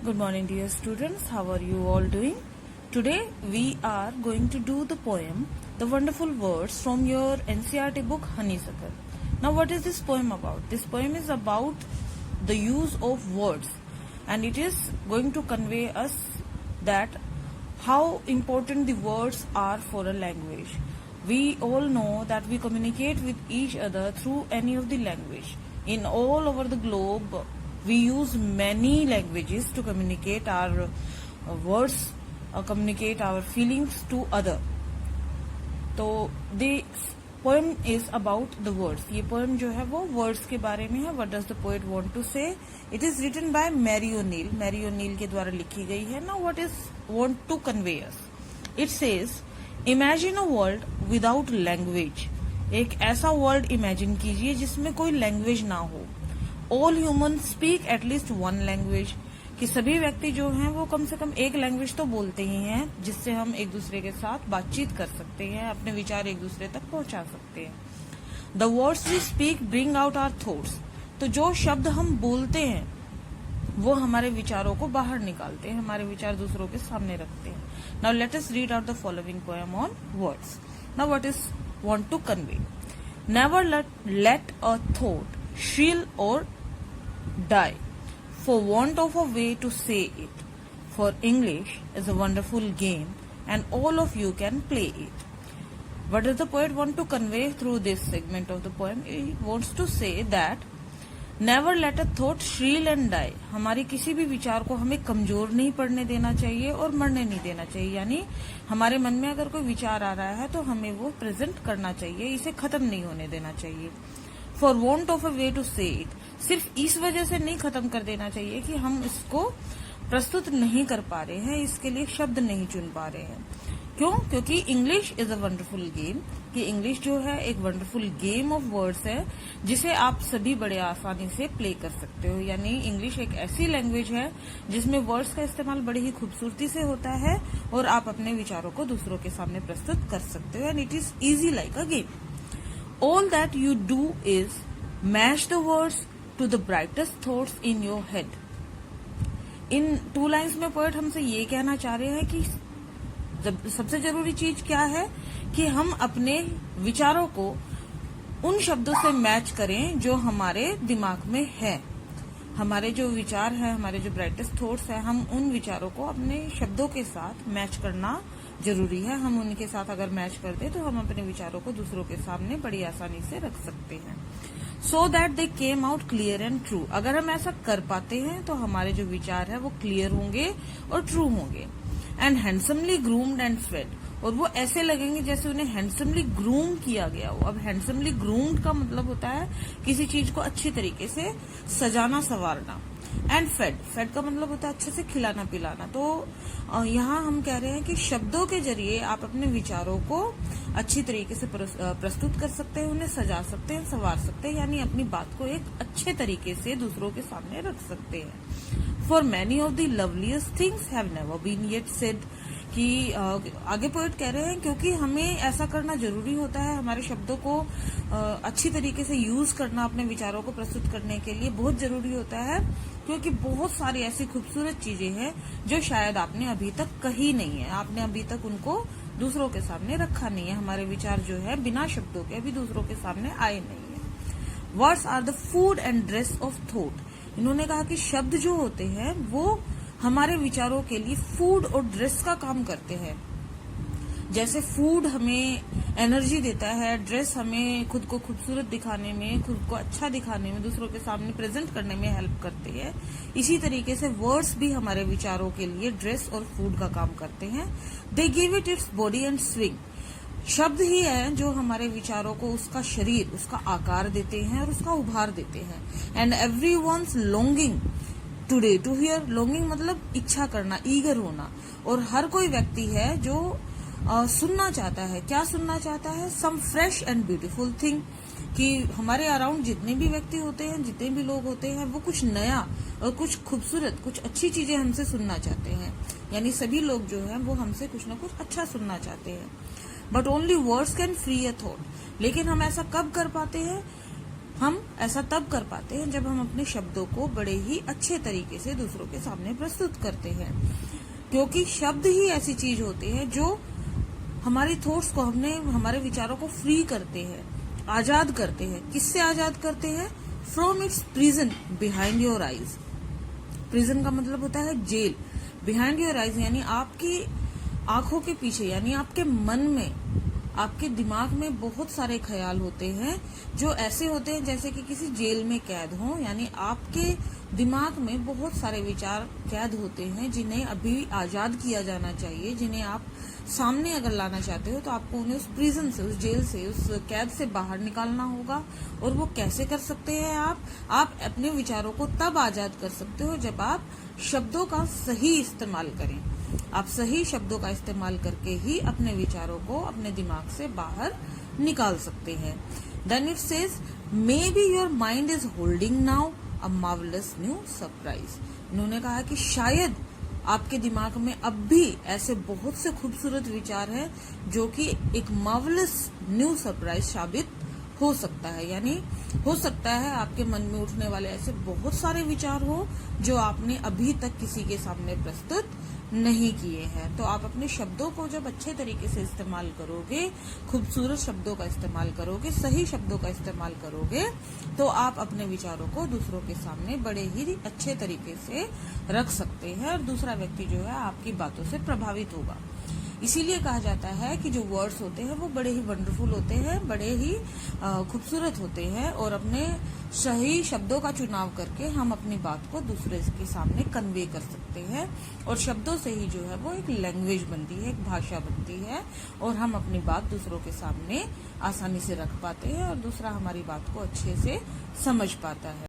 Good morning, dear students. How are you all doing? Today we are going to do the poem The Wonderful Words from your NCERT book Honeysuckle. Now, what is this poem about? This poem is about the use of words, and it is going to convey us that how important the words are for a language. We all know that we communicate with each other through any of the language. In all over the globe, we use many languages to communicate our words, communicate our feelings to other. तो the poem is about the words. ये poem जो है वो words के बारे में है. What does the poet want to say? It is written by Mary O'Neill. Mary O'Neill के द्वारा लिखी गई है. Now what is want to convey us? It says, Imagine a world without language. एक ऐसा वर्ल्ड इमेजिन कीजिए जिसमें कोई लैंग्वेज ना हो. All human speak at least one language, कि सभी व्यक्ति जो हैं वो कम से कम एक लैंग्वेज तो बोलते ही हैं जिससे हम एक दूसरे के साथ बातचीत कर सकते हैं, अपने विचार एक दूसरे तक पहुंचा सकते हैं. The words we speak bring out our thoughts. तो जो शब्द हम बोलते हैं वो हमारे विचारों को बाहर निकालते हैं, हमारे विचार दूसरों के सामने रखते हैं. Now let us read out the following poem on words. Now what is want to convey? Never let a thought shrill or die for want of a way to say it, for English is a wonderful game and all of you can play it. What does the poet want to convey through this segment of the poem? He wants to say that never let a thought shrill and die. हमारी किसी भी विचार को हमें कमजोर नहीं पड़ने देना चाहिए और मरने नहीं देना चाहिए. यानी हमारे मन में अगर कोई विचार आ रहा है तो हमें वो प्रेजेंट करना चाहिए, इसे खत्म नहीं होने देना चाहिए. For want of a way to say it, सिर्फ इस वजह से नहीं खत्म कर देना चाहिए कि हम इसको प्रस्तुत नहीं कर पा रहे हैं, इसके लिए शब्द नहीं चुन पा रहे हैं. क्यों? क्योंकि English is a wonderful game, कि इंग्लिश जो है एक वंडरफुल गेम ऑफ वर्ड्स है जिसे आप सभी बड़े आसानी से प्ले कर सकते हो. यानी इंग्लिश एक ऐसी लैंग्वेज है जिसमें वर्ड्स का इस्तेमाल बड़ी ही खूबसूरती से होता है और आप अपने विचारों को दूसरों के सामने प्रस्तुत कर सकते हो. And it is easy like a game. All that you do is mash the words to the brightest thoughts in your head. In 2 lines में पोएट हमसे ये कहना चाह रहे हैं कि सबसे जरूरी चीज क्या है कि हम अपने विचारों को उन शब्दों से मैच करें जो हमारे दिमाग में है. हमारे जो विचार है, हमारे जो ब्राइटेस्ट थॉट्स है, हम उन विचारों को अपने शब्दों के साथ मैच करना जरूरी है. हम उनके साथ अगर मैच कर दे तो हम अपने विचारों को दूसरों के सामने बड़ी आसानी से रख सकते हैं. So that they came out clear and true. अगर हम ऐसा कर पाते हैं तो हमारे जो विचार है वो क्लियर होंगे और ट्रू होंगे. And handsomely groomed and fed, और वो ऐसे लगेंगे जैसे उन्हें हैंडसमली ग्रूम किया गया हो. अब हैंडसमली ग्रूम्ड का मतलब होता है किसी चीज को अच्छी तरीके से सजाना संवारना. एंड फेड, फेड का मतलब होता है अच्छे से खिलाना पिलाना. तो यहाँ हम कह रहे हैं कि शब्दों के जरिए आप अपने विचारों को अच्छी तरीके से प्रस्तुत कर सकते हैं, उन्हें सजा सकते हैं, संवार सकते हैं, यानी अपनी बात को एक अच्छे तरीके से दूसरों के सामने रख सकते हैं. For many of the loveliest things have never been yet said, कि आगे पोएट कह रहे हैं क्योंकि हमें ऐसा करना जरूरी होता है, हमारे शब्दों को अच्छी तरीके से यूज करना अपने विचारों को प्रस्तुत करने के लिए बहुत जरूरी होता है, क्योंकि बहुत सारी ऐसी खूबसूरत चीजें हैं जो शायद आपने अभी तक कही नहीं है, आपने अभी तक उनको दूसरों के सामने रखा नहीं है. हमारे विचार जो है बिना शब्दों के अभी दूसरों के सामने आए नहीं है. Words are the food and dress of thought. इन्होंने कहा कि शब्द जो होते हैं वो हमारे विचारों के लिए फूड और ड्रेस का काम करते हैं. जैसे फूड हमें एनर्जी देता है, ड्रेस हमें खुद को खूबसूरत दिखाने में, खुद को अच्छा दिखाने में, दूसरों के सामने प्रेजेंट करने में हेल्प करते हैं. इसी तरीके से वर्ड्स भी हमारे विचारों के लिए ड्रेस और फूड का काम करते हैं. They give it its body and swing. शब्द ही है जो हमारे विचारों को उसका शरीर, उसका आकार देते हैं और उसका उभार देते हैं. And every one's longing today to hear. Longing मतलब इच्छा करना, ईगर होना. और हर कोई व्यक्ति है जो सुनना चाहता है. क्या सुनना चाहता है? Some fresh and beautiful thing, कि हमारे अराउंड जितने भी व्यक्ति होते हैं, जितने भी लोग होते हैं, वो कुछ नया और कुछ खूबसूरत, कुछ अच्छी चीजें हमसे सुनना चाहते हैं. यानी सभी लोग जो हैं वो हमसे कुछ ना कुछ अच्छा सुनना चाहते हैं. But only words can free a thought. लेकिन हम ऐसा कब कर पाते हैं हम ऐसा तब कर पाते हैं जब हम अपने शब्दों को बड़े ही अच्छे तरीके से दूसरों के सामने प्रस्तुत करते हैं, क्योंकि शब्द ही ऐसी चीज होते हैं जो हमारी थॉट्स को, हमारे विचारों को फ्री करते हैं, आजाद करते हैं। किससे आजाद करते हैं? From its prison behind your eyes. Prison का मतलब होता है जेल। बिहाइंड योर आईज यानी आपकी आंखों के पीछे, यानी आपके मन में, आपके दिमाग में बहुत सारे ख्याल होते हैं जो ऐसे होते हैं जैसे कि किसी जेल में कैद हो। यानी आपके दिमाग में बहुत सारे विचार कैद होते हैं जिन्हें अभी आजाद किया जाना चाहिए, जिन्हें आप सामने अगर लाना चाहते हो तो आपको उन्हें उस प्रिजन से, उस जेल से, उस कैद से बाहर निकालना होगा। और वो कैसे कर सकते हैं आप अपने विचारों को तब आजाद कर सकते हो जब आप शब्दों का सही इस्तेमाल करें। आप सही शब्दों का इस्तेमाल करके ही अपने विचारों को अपने दिमाग से बाहर निकाल सकते हैं। Then it says, maybe your mind is holding now a marvellous new surprise. इन्होंने कहा कि शायद आपके दिमाग में अब भी ऐसे बहुत से खूबसूरत विचार हैं जो कि एक मार्वलस न्यू सरप्राइज साबित हो सकता है। यानी हो सकता है आपके मन में उठने वाले ऐसे बहुत सारे विचार हो जो आपने अभी तक किसी के सामने प्रस्तुत नहीं किए हैं। तो आप अपने शब्दों को जब अच्छे तरीके से इस्तेमाल करोगे, खूबसूरत शब्दों का इस्तेमाल करोगे, सही शब्दों का इस्तेमाल करोगे, तो आप अपने विचारों को दूसरों के सामने बड़े ही अच्छे तरीके से रख सकते हैं और दूसरा व्यक्ति जो है आपकी बातों से प्रभावित होगा। इसीलिए कहा जाता है कि जो वर्ड्स होते हैं वो बड़े ही वंडरफुल होते हैं, बड़े ही खूबसूरत होते हैं और अपने सही शब्दों का चुनाव करके हम अपनी बात को दूसरे के सामने कन्वे कर सकते हैं। और शब्दों से ही जो है वो एक लैंग्वेज बनती है, एक भाषा बनती है और हम अपनी बात दूसरों के सामने आसानी से रख पाते हैं और दूसरा हमारी बात को अच्छे से समझ पाता है।